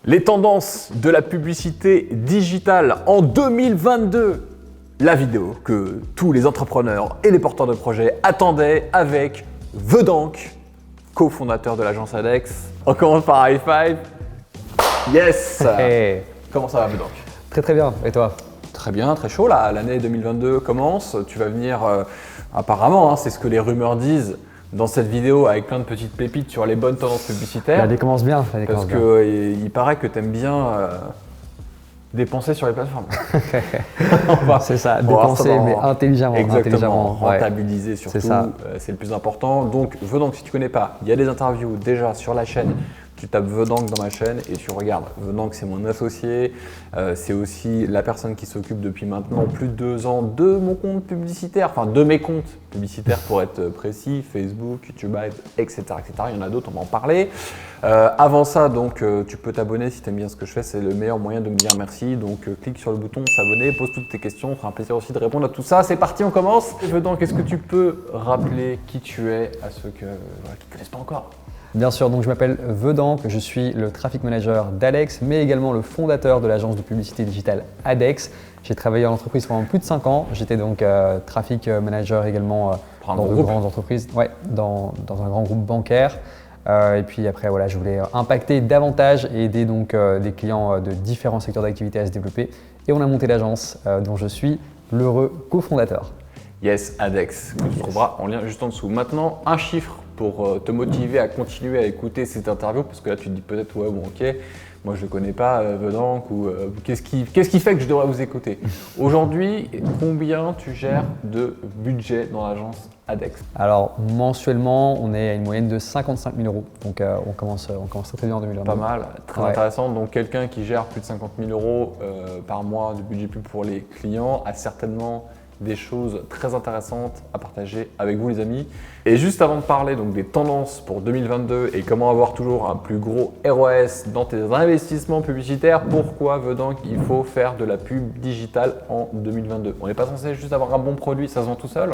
Les tendances de la publicité digitale en 2022. La vidéo que tous les entrepreneurs et les porteurs de projets attendaient avec Vedank, cofondateur de l'agence Adex. On commence par high five. Yes. Hey. Comment ça va, Vedank? Très très bien, et toi? Très bien, très chaud là. L'année 2022 commence. Tu vas venir, apparemment, c'est ce que les rumeurs disent, dans cette vidéo avec plein de petites pépites sur les bonnes tendances publicitaires. Elle commence bien. Parce qu'il paraît que tu aimes bien dépenser sur les plateformes. C'est ça, dépenser mais intelligemment. Exactement, rentabiliser surtout, c'est le plus important. Donc Vedank, si tu ne connais pas, il y a des interviews déjà sur la chaîne. Tu tapes Vedank dans ma chaîne et tu regardes. Vedank, c'est mon associé. C'est aussi la personne qui s'occupe depuis maintenant plus de 2 ans de mon compte publicitaire, enfin de mes comptes publicitaires pour être précis, Facebook, YouTube Ads, etc., etc. Il y en a d'autres, on va en parler. Avant ça, donc, tu peux t'abonner si tu aimes bien ce que je fais. C'est le meilleur moyen de me dire merci. Donc, clique sur le bouton s'abonner, pose toutes tes questions. Ça fera un plaisir aussi de répondre à tout ça. C'est parti, on commence. Vedank, est-ce que tu peux rappeler qui tu es à ceux qui ne connaissent pas encore? Bien sûr, donc je m'appelle Vedank, je suis le traffic manager d'Adex, mais également le fondateur de l'agence de publicité digitale Adex. J'ai travaillé en entreprise pendant plus de 5 ans. J'étais donc traffic manager également dans de grandes entreprises, dans un grand groupe bancaire. Et puis après, voilà, je voulais impacter davantage et aider donc des clients de différents secteurs d'activité à se développer. Et on a monté l'agence dont je suis l'heureux cofondateur. Yes, Adex, que tu trouveras en lien juste en dessous. Maintenant, un chiffre pour te motiver à continuer à écouter cette interview, parce que là tu te dis peut-être ouais bon ok, moi je ne connais pas Vedank ou qu'est-ce qui fait que je devrais vous écouter. Aujourd'hui, combien tu gères de budget dans l'agence Adex? Alors mensuellement, on est à une moyenne de 55 000 €, donc on commence très bien en 2022. Pas mal, très intéressant. Donc quelqu'un qui gère plus de 50 000 € par mois de budget pub pour les clients a certainement des choses très intéressantes à partager avec vous les amis. Et juste avant de parler donc des tendances pour 2022 et comment avoir toujours un plus gros ROS dans tes investissements publicitaires, pourquoi Vedank il faut faire de la pub digitale en 2022? On n'est pas censé juste avoir un bon produit, ça se vend tout seul?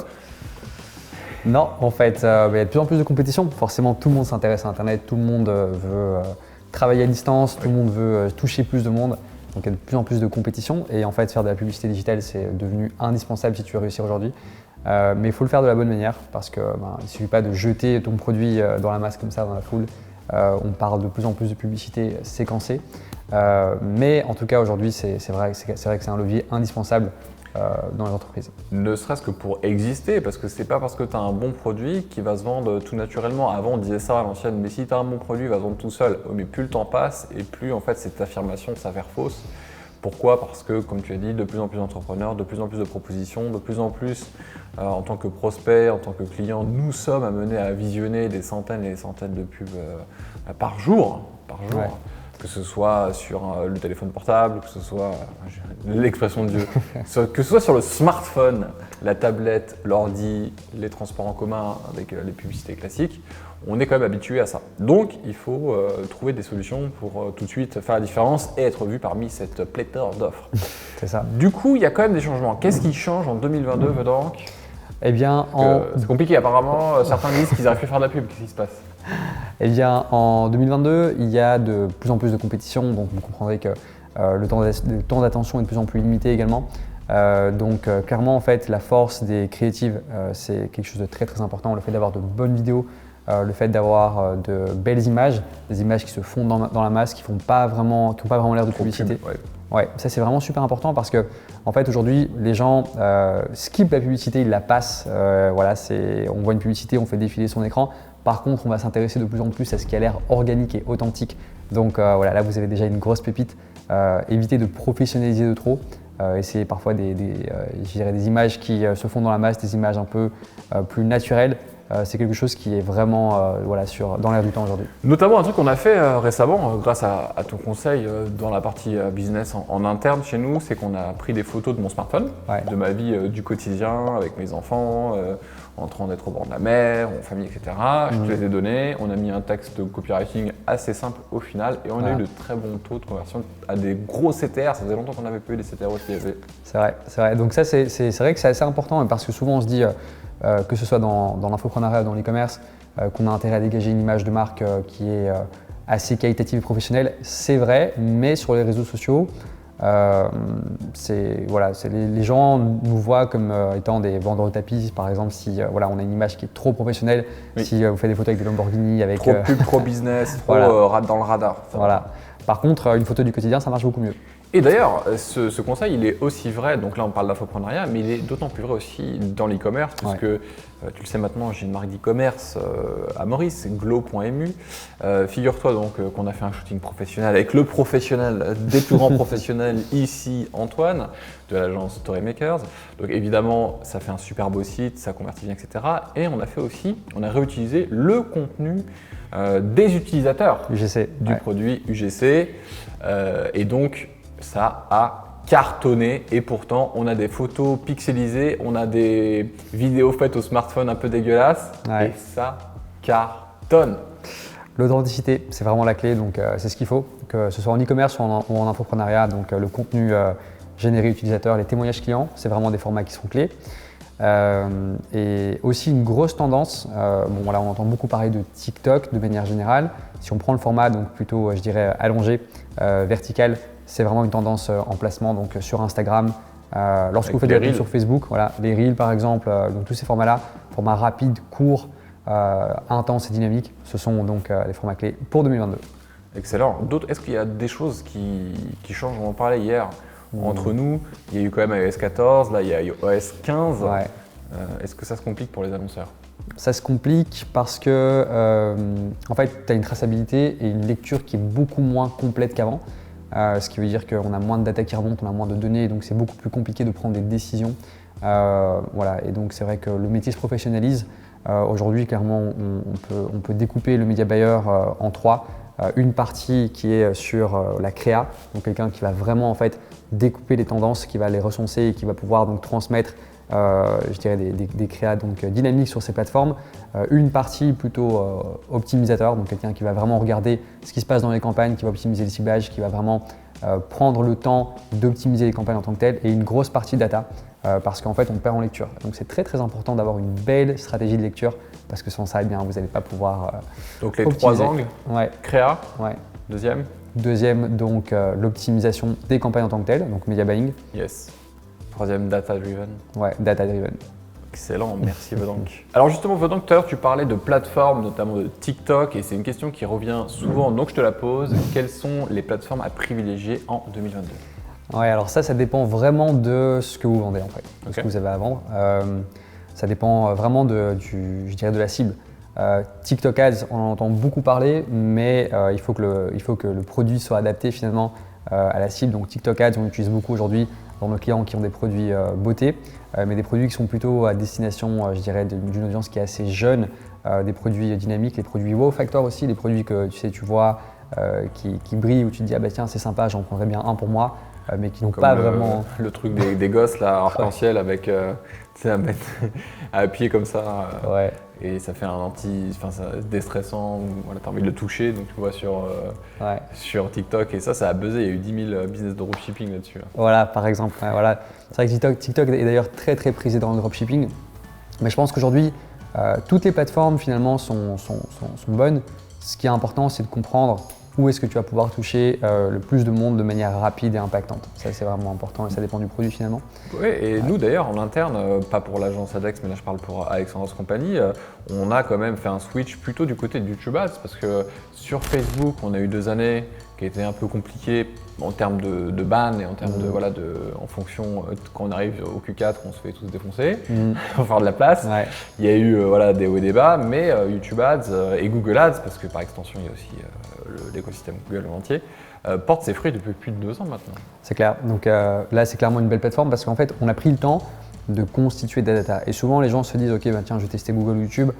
Non, en fait, il y a de plus en plus de compétition. Forcément, tout le monde s'intéresse à Internet, tout le monde veut travailler à distance, tout le monde veut toucher plus de monde. Donc il y a de plus en plus de compétition et en fait faire de la publicité digitale c'est devenu indispensable si tu veux réussir aujourd'hui. Mais il faut le faire de la bonne manière parce que il ne suffit pas de jeter ton produit dans la masse comme ça dans la foule. On parle de plus en plus de publicité séquencée. Mais en tout cas aujourd'hui c'est vrai que c'est un levier indispensable dans les entreprises. Ne serait-ce que pour exister, parce que c'est pas parce que tu as un bon produit qui va se vendre tout naturellement. Avant on disait ça à l'ancienne, mais si tu as un bon produit, il va se vendre tout seul. Mais plus le temps passe et plus en fait cette affirmation s'avère fausse. Pourquoi? Parce que comme tu as dit, de plus en plus d'entrepreneurs, de plus en plus de propositions, de plus en plus en tant que prospect, en tant que client, nous sommes amenés à visionner des centaines et des centaines de pubs par jour. Ouais. Que ce soit sur le téléphone portable, que ce soit, l'expression de Dieu, que ce soit sur le smartphone, la tablette, l'ordi, les transports en commun avec les publicités classiques, on est quand même habitué à ça. Donc il faut trouver des solutions pour tout de suite faire la différence et être vu parmi cette pléthore d'offres. C'est ça. Du coup, il y a quand même des changements. Qu'est-ce qui change en 2022, Vedank? Eh bien, c'est compliqué, apparemment, certains disent qu'ils n'arrivent plus à faire de la pub. Qu'est-ce qui se passe? Eh bien, en 2022, il y a de plus en plus de compétition, donc vous comprendrez que le temps d'attention est de plus en plus limité également. Donc clairement, en fait, la force des créatives, c'est quelque chose de très très important. Le fait d'avoir de bonnes vidéos, le fait d'avoir de belles images, des images qui se fondent dans la masse, qui n'ont pas vraiment l'air de publicité. Ouais, ça c'est vraiment super important parce que en fait aujourd'hui les gens skippent la publicité, ils la passent. On voit une publicité, on fait défiler son écran. Par contre, on va s'intéresser de plus en plus à ce qui a l'air organique et authentique. Donc là vous avez déjà une grosse pépite. Évitez de professionnaliser de trop. Essayez parfois des images qui se font dans la masse, des images un peu plus naturelles. C'est quelque chose qui est vraiment dans l'air du temps aujourd'hui. Notamment un truc qu'on a fait récemment, grâce à ton conseil dans la partie business en interne chez nous, c'est qu'on a pris des photos de mon smartphone, de ma vie du quotidien, avec mes enfants, en train d'être au bord de la mer, en famille, etc. Je te les ai donnés, on a mis un texte de copywriting assez simple au final et on a eu de très bons taux de conversion à des gros CTR. Ça faisait longtemps qu'on n'avait pas eu des CTR aussi élevés. C'est vrai. Donc ça, c'est vrai que c'est assez important parce que souvent on se dit que ce soit dans l'infoprenariat, dans l'e-commerce, qu'on a intérêt à dégager une image de marque qui est assez qualitative et professionnelle, c'est vrai, mais sur les réseaux sociaux, les gens nous voient comme étant des vendeurs de tapis, par exemple, si on a une image qui est trop professionnelle, si vous faites des photos avec des Lamborghini, avec trop pub, trop business, trop dans le radar. Voilà. Par contre, une photo du quotidien, ça marche beaucoup mieux. Et d'ailleurs, ce conseil, il est aussi vrai, donc là on parle d'infoprenariat, mais il est d'autant plus vrai aussi dans l'e-commerce, puisque tu le sais maintenant, j'ai une marque d'e-commerce à Maurice, glow.mu. Figure-toi donc qu'on a fait un shooting professionnel avec le professionnel des plus grands professionnels ici, Antoine, de l'agence Storymakers. Donc évidemment, ça fait un super beau site, ça convertit bien, etc. Et on a réutilisé le contenu des utilisateurs UGC, du produit UGC. Et donc, ça a cartonné et pourtant on a des photos pixelisées, on a des vidéos faites au smartphone un peu dégueulasses et ça cartonne. L'authenticité, c'est vraiment la clé, donc c'est ce qu'il faut, que ce soit en e-commerce ou en infoprenariat, donc le contenu généré utilisateur, les témoignages clients, c'est vraiment des formats qui sont clés. Et aussi une grosse tendance, on entend beaucoup parler de TikTok de manière générale. Si on prend le format donc plutôt, je dirais, allongé, vertical, c'est vraiment une tendance en placement donc sur Instagram. Lorsque vous faites des reels sur Facebook, les reels par exemple, donc tous ces formats-là, formats rapides, courts, intenses et dynamiques, ce sont donc les formats clés pour 2022. Excellent. Est-ce qu'il y a des choses qui changent? On en parlait hier. Entre nous, il y a eu quand même iOS 14, là il y a iOS 15. Est-ce que ça se complique pour les annonceurs? Ça se complique parce que en fait, tu as une traçabilité et une lecture qui est beaucoup moins complète qu'avant. Ce qui veut dire qu'on a moins de data qui remonte, on a moins de données, donc c'est beaucoup plus compliqué de prendre des décisions. Et donc c'est vrai que le métier se professionnalise. Aujourd'hui, clairement, on peut découper le media buyer en trois. Une partie qui est sur la créa, donc quelqu'un qui va vraiment en fait découper les tendances, qui va les recenser et qui va pouvoir donc transmettre je dirais des créas donc dynamiques sur ces plateformes. Une partie plutôt optimisateur, donc quelqu'un qui va vraiment regarder ce qui se passe dans les campagnes, qui va optimiser le ciblage, qui va vraiment prendre le temps d'optimiser les campagnes en tant que telles, et une grosse partie data parce qu'en fait on perd en lecture. Donc c'est très très important d'avoir une belle stratégie de lecture parce que sans ça, vous n'allez pas pouvoir donc les optimiser. 3 angles, créa, Deuxième, donc l'optimisation des campagnes en tant que telles, donc media buying. Yes. Troisième, data driven. Data driven. Excellent, merci Vedank. Alors justement Vedank, tout à l'heure tu parlais de plateformes, notamment de TikTok, et c'est une question qui revient souvent, donc je te la pose. Quelles sont les plateformes à privilégier en 2022? Alors ça dépend vraiment de ce que vous vendez en fait, de ce que vous avez à vendre. Ça dépend vraiment de la cible. TikTok Ads, on en entend beaucoup parler, mais il faut que le produit soit adapté finalement à la cible. Donc TikTok Ads, on l'utilise beaucoup aujourd'hui dans nos clients qui ont des produits beauté, mais des produits qui sont plutôt à destination, je dirais, d'une audience qui est assez jeune, des produits dynamiques, les produits wow factor aussi, les produits que tu vois qui brillent, où tu te dis tiens c'est sympa, j'en prendrais bien un pour moi, mais qui n'ont pas vraiment… Le truc des gosses là, arc-en-ciel avec à appuyer comme ça. Et ça fait c'est déstressant, tu as envie de le toucher, donc tu vois sur TikTok, et ça a buzzé, il y a eu 10 000 business de dropshipping là-dessus. Là. Par exemple, C'est vrai que TikTok est d'ailleurs très très prisé dans le dropshipping, mais je pense qu'aujourd'hui, toutes les plateformes finalement sont bonnes. Ce qui est important, c'est de comprendre où est-ce que tu vas pouvoir toucher le plus de monde de manière rapide et impactante. Ça, c'est vraiment important et ça dépend du produit finalement. Oui, et nous d'ailleurs en interne, pas pour l'agence Adex, mais là je parle pour Alexandros Company, on a quand même fait un switch plutôt du côté de YouTube Ads, parce que sur Facebook, on a eu 2 années qui étaient un peu compliquées en termes de ban et en termes en fonction, quand on arrive au Q4, on se fait tous défoncer, pour faire de la place. Il y a eu des hauts et des bas, mais YouTube Ads et Google Ads, parce que par extension il y a aussi l'écosystème Google entier, porte ses fruits depuis plus de 2 ans maintenant. C'est clair, donc là c'est clairement une belle plateforme parce qu'en fait on a pris le temps de constituer des data. Et souvent les gens se disent ok tiens je vais tester Google ou YouTube,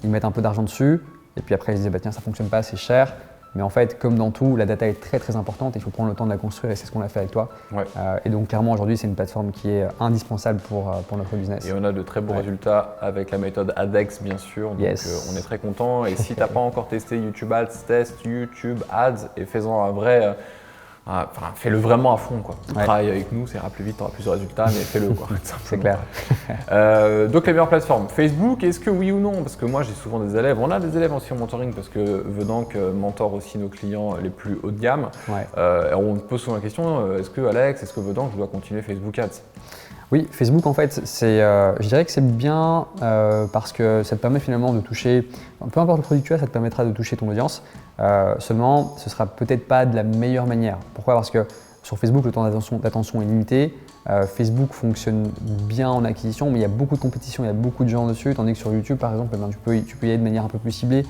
ils mettent un peu d'argent dessus et puis après ils se disent tiens ça fonctionne pas, c'est cher. Mais en fait, comme dans tout, la data est très très importante et il faut prendre le temps de la construire et c'est ce qu'on a fait avec toi. Et donc clairement aujourd'hui, c'est une plateforme qui est indispensable pour notre business. Et on a de très beaux résultats avec la méthode ADEX bien sûr, donc on est très content. Et si tu n'as pas encore testé YouTube Ads, teste YouTube Ads et fais-en un vrai Enfin, fais-le vraiment à fond, quoi. Ouais. Travaille avec nous, ça ira plus vite, tu auras plus de résultats, mais fais-le, quoi. C'est clair. Donc les meilleures plateformes. Facebook, est-ce que oui ou non? Parce que moi j'ai souvent des élèves, on a des élèves aussi en mentoring parce que Vedank mentor aussi nos clients les plus haut de gamme. Ouais. On me pose souvent la question, est-ce que Alex, est-ce que Vedank, je dois continuer Facebook Ads? Oui, Facebook en fait, je dirais que c'est bien parce que ça te permet finalement de toucher, peu importe le produit que tu as, ça te permettra de toucher ton audience. Seulement, ce ne sera peut-être pas de la meilleure manière. Pourquoi? Parce que sur Facebook, le temps d'attention est limité. Facebook fonctionne bien en acquisition, mais il y a beaucoup de compétition, il y a beaucoup de gens dessus. Tandis que sur YouTube, par exemple, tu peux y aller de manière un peu plus ciblée.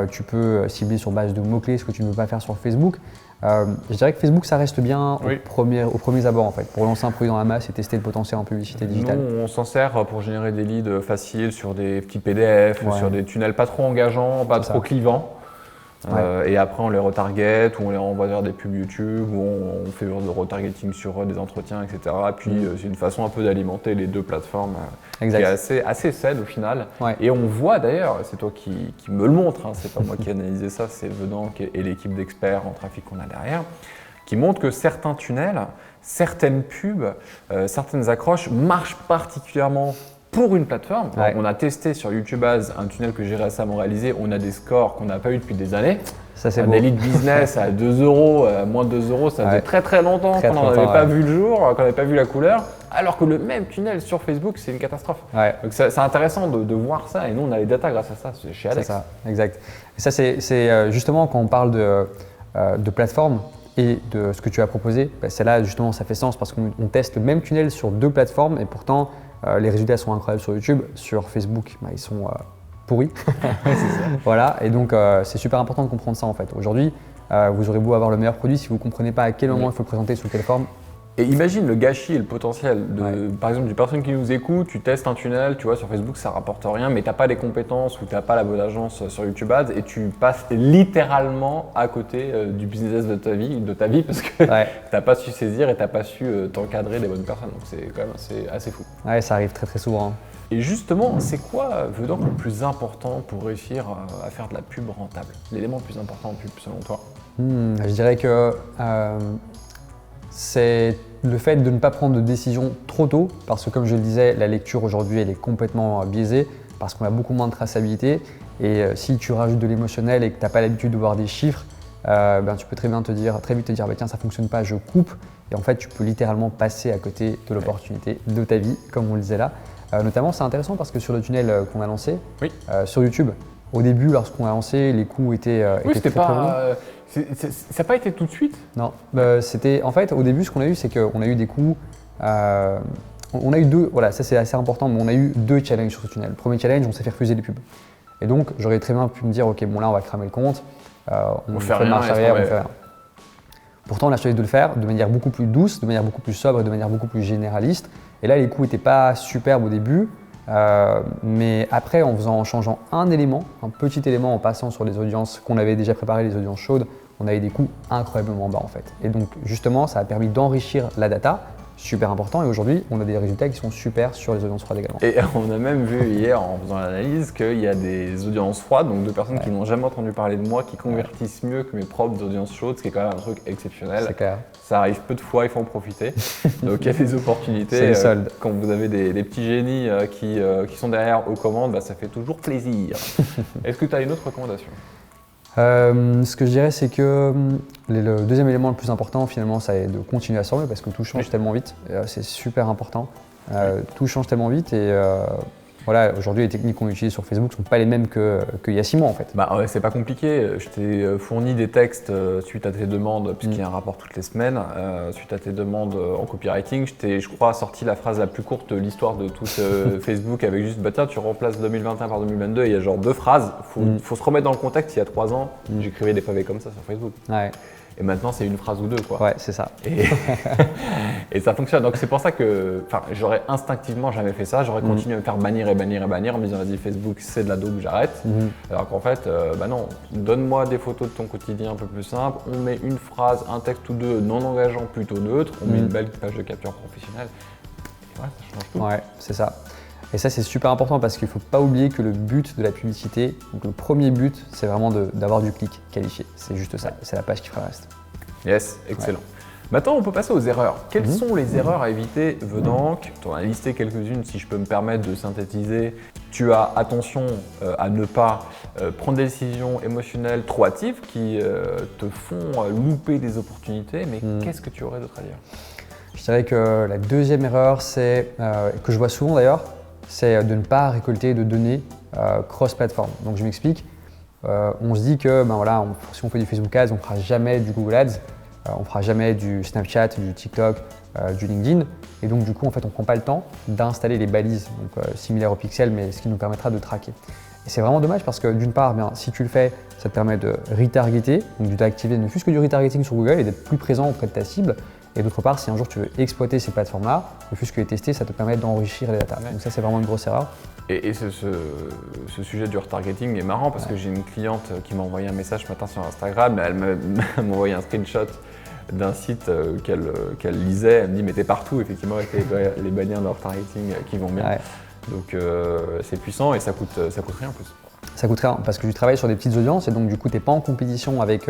Tu peux cibler sur base de mots-clés, ce que tu ne peux pas faire sur Facebook. Je dirais que Facebook, ça reste bien Oui. aux premiers abords en fait, pour lancer un produit dans la masse et tester le potentiel en publicité digitale. Nous, on s'en sert pour générer des leads faciles sur des petits PDF, Ouais. sur des tunnels pas trop engageants, pas C'est trop ça. clivants. Ouais. Et après, on les retarget ou on les renvoie vers des pubs YouTube ou on fait de retargeting sur des entretiens, etc. Et puis, c'est une façon un peu d'alimenter les deux plateformes qui est Exact. assez saine au final. Ouais. Et on voit d'ailleurs, c'est toi qui me le montre, hein, c'est pas moi qui ai analysé ça, c'est Vedank et l'équipe d'experts en trafic qu'on a derrière, qui montrent que certains tunnels, certaines pubs, certaines accroches marchent particulièrement pour une plateforme. Ouais. On a testé sur YouTube Ads un tunnel que j'ai récemment réalisé, on a des scores qu'on n'a pas eu depuis des années. Ça c'est beau. Des leads business à 2 euros, à moins de 2 euros, ça faisait Ouais. très très longtemps Très qu'on n'en longtemps, avait pas ouais. vu le jour, qu'on n'avait pas vu la couleur, alors que le même tunnel sur Facebook, c'est une catastrophe. Ouais. Donc c'est intéressant de voir ça, et nous on a les datas grâce à ça, c'est chez C'est Alex. ça, exact. Et ça, c'est justement quand on parle de plateforme et de ce que tu as proposé, c'est là justement ça fait sens parce qu'on teste le même tunnel sur deux plateformes et pourtant les résultats sont incroyables sur YouTube. Sur Facebook, ils sont pourris. Voilà, et donc c'est super important de comprendre ça en fait. Aujourd'hui, vous aurez beau avoir le meilleur produit, si vous ne comprenez pas à quel moment il faut le présenter, sous quelle forme. Et imagine le gâchis et le potentiel de, Ouais. par exemple, d'une personne qui nous écoute, tu testes un tunnel, tu vois, sur Facebook ça rapporte rien, mais tu n'as pas les compétences ou tu n'as pas la bonne agence sur YouTube Ads et tu passes littéralement à côté du business de ta vie parce que Ouais. tu n'as pas su saisir et tu n'as pas su t'encadrer des bonnes personnes. Donc c'est quand même assez fou. Ouais, ça arrive très très souvent. Et justement, c'est quoi, Vedank, le plus important pour réussir à faire de la pub rentable? L'élément le plus important en pub selon toi? Je dirais que c'est le fait de ne pas prendre de décision trop tôt, parce que comme je le disais, la lecture aujourd'hui elle est complètement biaisée, parce qu'on a beaucoup moins de traçabilité. Et si tu rajoutes de l'émotionnel et que tu n'as pas l'habitude de voir des chiffres, tu peux très vite te dire bah, tiens ça fonctionne pas, je coupe. Et en fait tu peux littéralement passer à côté de l'opportunité de ta vie, comme on le disait là. Notamment c'est intéressant parce que sur le tunnel qu'on a lancé, Oui. sur YouTube, au début lorsqu'on a lancé, les coûts étaient Oui, c'était très, très longs. pas. Ça n'a pas été tout de suite. Non, c'était en fait au début ce qu'on a eu c'est qu'on a eu des coûts, on a eu deux, voilà ça c'est assez important, mais on a eu deux challenges sur ce tunnel. Le premier challenge, on s'est fait refuser les pubs. Et donc j'aurais très bien pu me dire ok bon là on va cramer le compte, on fait fait rien, marche laisse arrière, on tomber. fait rien. Pourtant on a choisi de le faire de manière beaucoup plus douce, de manière beaucoup plus sobre et de manière beaucoup plus généraliste. Et là les coûts n'étaient pas superbes au début, mais après en changeant un élément, un petit élément, en passant sur les audiences qu'on avait déjà préparées, les audiences chaudes, on avait des coûts incroyablement bas en fait. Et donc justement ça a permis d'enrichir la data, super important, et aujourd'hui on a des résultats qui sont super sur les audiences froides également. Et on a même vu hier en faisant l'analyse qu'il y a des audiences froides, donc de personnes qui n'ont jamais entendu parler de moi, qui convertissent mieux que mes propres audiences chaudes, ce qui est quand même un truc exceptionnel. C'est clair. Ça arrive peu de fois, il faut en profiter. Donc il y a des opportunités. C'est les soldes. Quand vous avez des petits génies qui sont derrière aux commandes, bah, ça fait toujours plaisir. Est-ce que tu as une autre recommandation? Ce que je dirais, c'est que le deuxième élément le plus important, finalement, ça est de continuer à se former parce que tout change tellement vite. C'est super important. Tout change tellement vite et voilà, aujourd'hui, les techniques qu'on utilise sur Facebook ne sont pas les mêmes qu'il y a 6 mois en fait. Bah ouais, c'est pas compliqué. Je t'ai fourni des textes suite à tes demandes, puisqu'il y a un rapport toutes les semaines. Suite à tes demandes en copywriting, je t'ai, je crois, sorti la phrase la plus courte de l'histoire de tout Facebook avec juste bah tiens, tu remplaces 2021 par 2022 et il y a genre 2 phrases. Faut se remettre dans le contexte. Il y a 3 ans, j'écrivais des pavés comme ça sur Facebook. Ouais, Et maintenant, c'est une phrase ou deux, quoi. ouais, c'est ça. Et ça fonctionne. Donc c'est pour ça que, j'aurais instinctivement jamais fait ça. J'aurais continué à me faire bannir en me disant vas-y Facebook c'est de la daube, j'arrête. Alors qu'en fait, bah non, donne-moi des photos de ton quotidien un peu plus simple. On met une phrase, un texte ou deux non engageant plutôt neutre. On met une belle page de capture professionnelle. Et voilà, ça change tout. Ouais, c'est ça. Et ça, c'est super important parce qu'il ne faut pas oublier que le but de la publicité, donc le premier but, c'est vraiment d'avoir du clic qualifié. C'est juste ça. C'est la page qui fera le reste. Yes, excellent. Maintenant, on peut passer aux erreurs. Quelles sont les erreurs à éviter venant? Tu en as listé quelques-unes, si je peux me permettre de synthétiser. Tu as attention à ne pas prendre des décisions émotionnelles trop hâtives qui te font louper des opportunités, mais qu'est-ce que tu aurais d'autre à dire? Je dirais que la deuxième erreur, c'est, que je vois souvent d'ailleurs, c'est de ne pas récolter de données cross-platform. Donc je m'explique. On se dit que si on fait du Facebook Ads, on ne fera jamais du Google Ads, on ne fera jamais du Snapchat, du TikTok, du LinkedIn. Et donc du coup, en fait, on ne prend pas le temps d'installer les balises, donc, similaires au pixel, mais ce qui nous permettra de traquer. Et c'est vraiment dommage parce que d'une part, si tu le fais, ça te permet de retargeter, donc d'activer ne fût-ce que du retargeting sur Google et d'être plus présent auprès de ta cible. Et d'autre part, si un jour tu veux exploiter ces plateformes-là, ne fût-ce que les tester, ça te permet d'enrichir les data. Donc ça, c'est vraiment une grosse erreur. Et ce sujet du retargeting est marrant parce que j'ai une cliente qui m'a envoyé un message ce matin sur Instagram, elle m'a envoyé un screenshot d'un site qu'elle lisait. Elle me dit mais t'es partout, effectivement, avec les bannières de retargeting qui vont bien. Donc c'est puissant et ça coûte rien en plus. Ça coûte rien parce que tu travailles sur des petites audiences et donc du coup tu n'es pas en compétition avec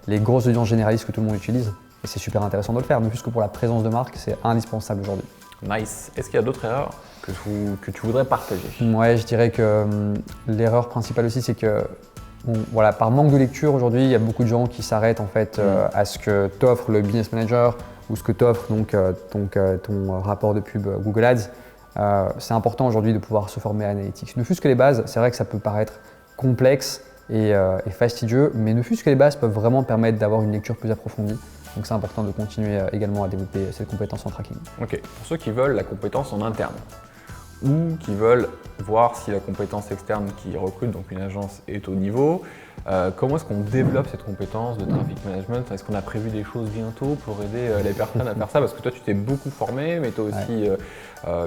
les grosses audiences généralistes que tout le monde utilise. Et c'est super intéressant de le faire, mais plus que pour la présence de marque, c'est indispensable aujourd'hui. Nice. Est-ce qu'il y a d'autres erreurs que tu voudrais partager? Ouais, je dirais que l'erreur principale aussi, c'est que par manque de lecture aujourd'hui, il y a beaucoup de gens qui s'arrêtent en fait à ce que t'offre le business manager ou ce que t'offre ton rapport de pub Google Ads. C'est important aujourd'hui de pouvoir se former à l'analytics. Ne fût-ce que les bases, c'est vrai que ça peut paraître complexe et fastidieux, mais ne fût-ce que les bases peuvent vraiment permettre d'avoir une lecture plus approfondie. Donc c'est important de continuer également à développer cette compétence en tracking. Ok, pour ceux qui veulent la compétence en interne ou qui veulent voir si la compétence externe qui recrute, donc une agence, est au niveau, comment est-ce qu'on développe cette compétence de traffic management? Est-ce qu'on a prévu des choses bientôt pour aider les personnes à faire ça? Parce que toi tu t'es beaucoup formé, mais tu as aussi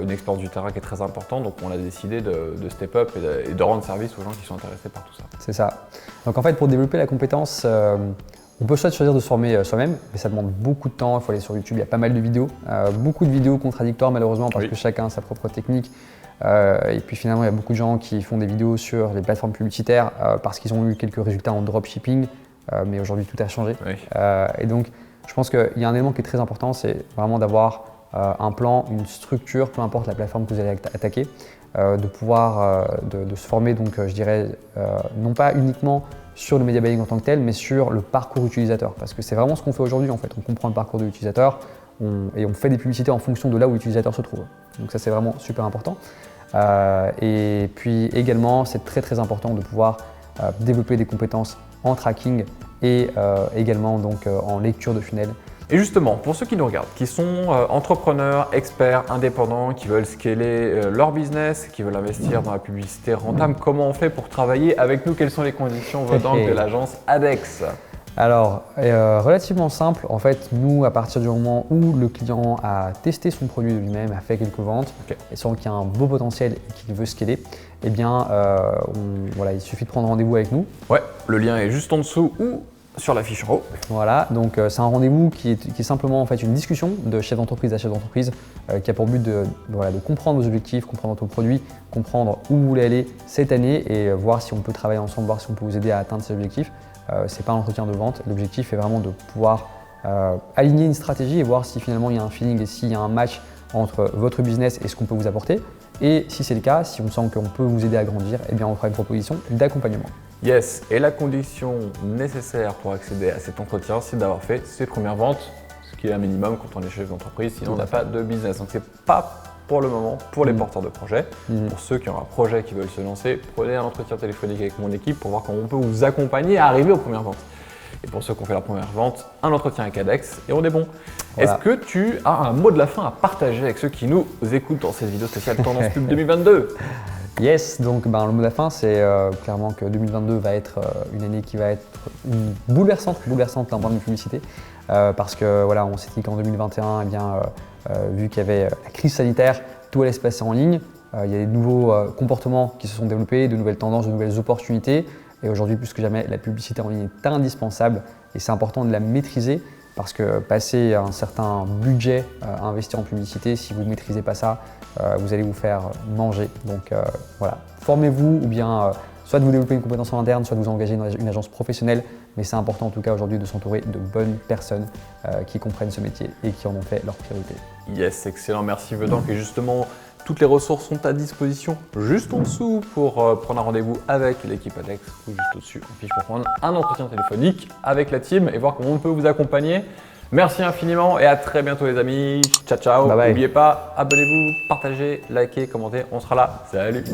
une expérience du terrain qui est très importante, donc on a décidé de step up et de rendre service aux gens qui sont intéressés par tout ça. C'est ça. Donc en fait pour développer la compétence, on peut soit choisir de se former soi-même, mais ça demande beaucoup de temps. Il faut aller sur YouTube, il y a pas mal de vidéos, beaucoup de vidéos contradictoires malheureusement parce que chacun a sa propre technique. Et puis finalement, il y a beaucoup de gens qui font des vidéos sur les plateformes publicitaires parce qu'ils ont eu quelques résultats en dropshipping, mais aujourd'hui tout a changé. Oui. Et donc, je pense qu'il y a un élément qui est très important, c'est vraiment d'avoir un plan, une structure, peu importe la plateforme que vous allez attaquer, de pouvoir de se former, donc je dirais, non pas uniquement sur le media buying en tant que tel, mais sur le parcours utilisateur. Parce que c'est vraiment ce qu'on fait aujourd'hui en fait. On comprend le parcours de l'utilisateur et on fait des publicités en fonction de là où l'utilisateur se trouve. Donc ça c'est vraiment super important. Et puis également, c'est très très important de pouvoir développer des compétences en tracking et également donc, en lecture de funnel. Et justement, pour ceux qui nous regardent, qui sont entrepreneurs, experts, indépendants, qui veulent scaler leur business, qui veulent investir dans la publicité rentable, comment on fait pour travailler avec nous? Quelles sont les conditions venant de l'agence Adex? Alors, relativement simple. En fait, nous, à partir du moment où le client a testé son produit de lui-même, a fait quelques ventes, et sent qu'il y a un beau potentiel et qu'il veut scaler, eh bien, il suffit de prendre rendez-vous avec nous. Ouais, le lien est juste en dessous ou sur la fiche en haut. Voilà, donc c'est un rendez-vous qui est simplement en fait une discussion de chef d'entreprise à chef d'entreprise qui a pour but de comprendre vos objectifs, comprendre votre produit, comprendre où vous voulez aller cette année et voir si on peut travailler ensemble, voir si on peut vous aider à atteindre ces objectifs. C'est pas un entretien de vente, l'objectif est vraiment de pouvoir aligner une stratégie et voir si finalement il y a un feeling et s'il y a un match entre votre business et ce qu'on peut vous apporter. Et si c'est le cas, si on sent qu'on peut vous aider à grandir, eh bien on fera une proposition d'accompagnement. Yes, et la condition nécessaire pour accéder à cet entretien, c'est d'avoir fait ses premières ventes, ce qui est un minimum quand on est chef d'entreprise, sinon on n'a pas de business. Donc c'est pas pour le moment pour les porteurs de projets. Pour ceux qui ont un projet qui veulent se lancer, prenez un entretien téléphonique avec mon équipe pour voir comment on peut vous accompagner à arriver aux premières ventes. Et pour ceux qui ont fait leur première vente, un entretien avec Adex et on est bon. Voilà. Est-ce que tu as un mot de la fin à partager avec ceux qui nous écoutent dans cette vidéo spéciale Tendance Pub 2022? Yes, donc le mot de la fin, c'est clairement que 2022 va être une année qui va être bouleversante d'un point de vue publicité. Parce que voilà, on s'est dit qu'en 2021, eh bien, vu qu'il y avait la crise sanitaire, tout allait se passer en ligne. Il y a des nouveaux comportements qui se sont développés, de nouvelles tendances, de nouvelles opportunités. Et aujourd'hui, plus que jamais, la publicité en ligne est indispensable et c'est important de la maîtriser parce que passer un certain budget à investir en publicité, si vous ne maîtrisez pas ça, vous allez vous faire manger. Donc voilà, formez-vous ou bien soit de vous développer une compétence en interne, soit de vous engager dans une agence professionnelle. Mais c'est important en tout cas aujourd'hui de s'entourer de bonnes personnes qui comprennent ce métier et qui en ont fait leur priorité. Yes, excellent, merci Vedank. Et justement, toutes les ressources sont à disposition juste en dessous pour prendre un rendez-vous avec l'équipe ADEX ou juste au-dessus en fiche pour prendre un entretien téléphonique avec la team et voir comment on peut vous accompagner. Merci infiniment et à très bientôt les amis. Ciao, ciao. Bye bye. N'oubliez pas, abonnez-vous, partagez, likez, commentez. On sera là. Salut.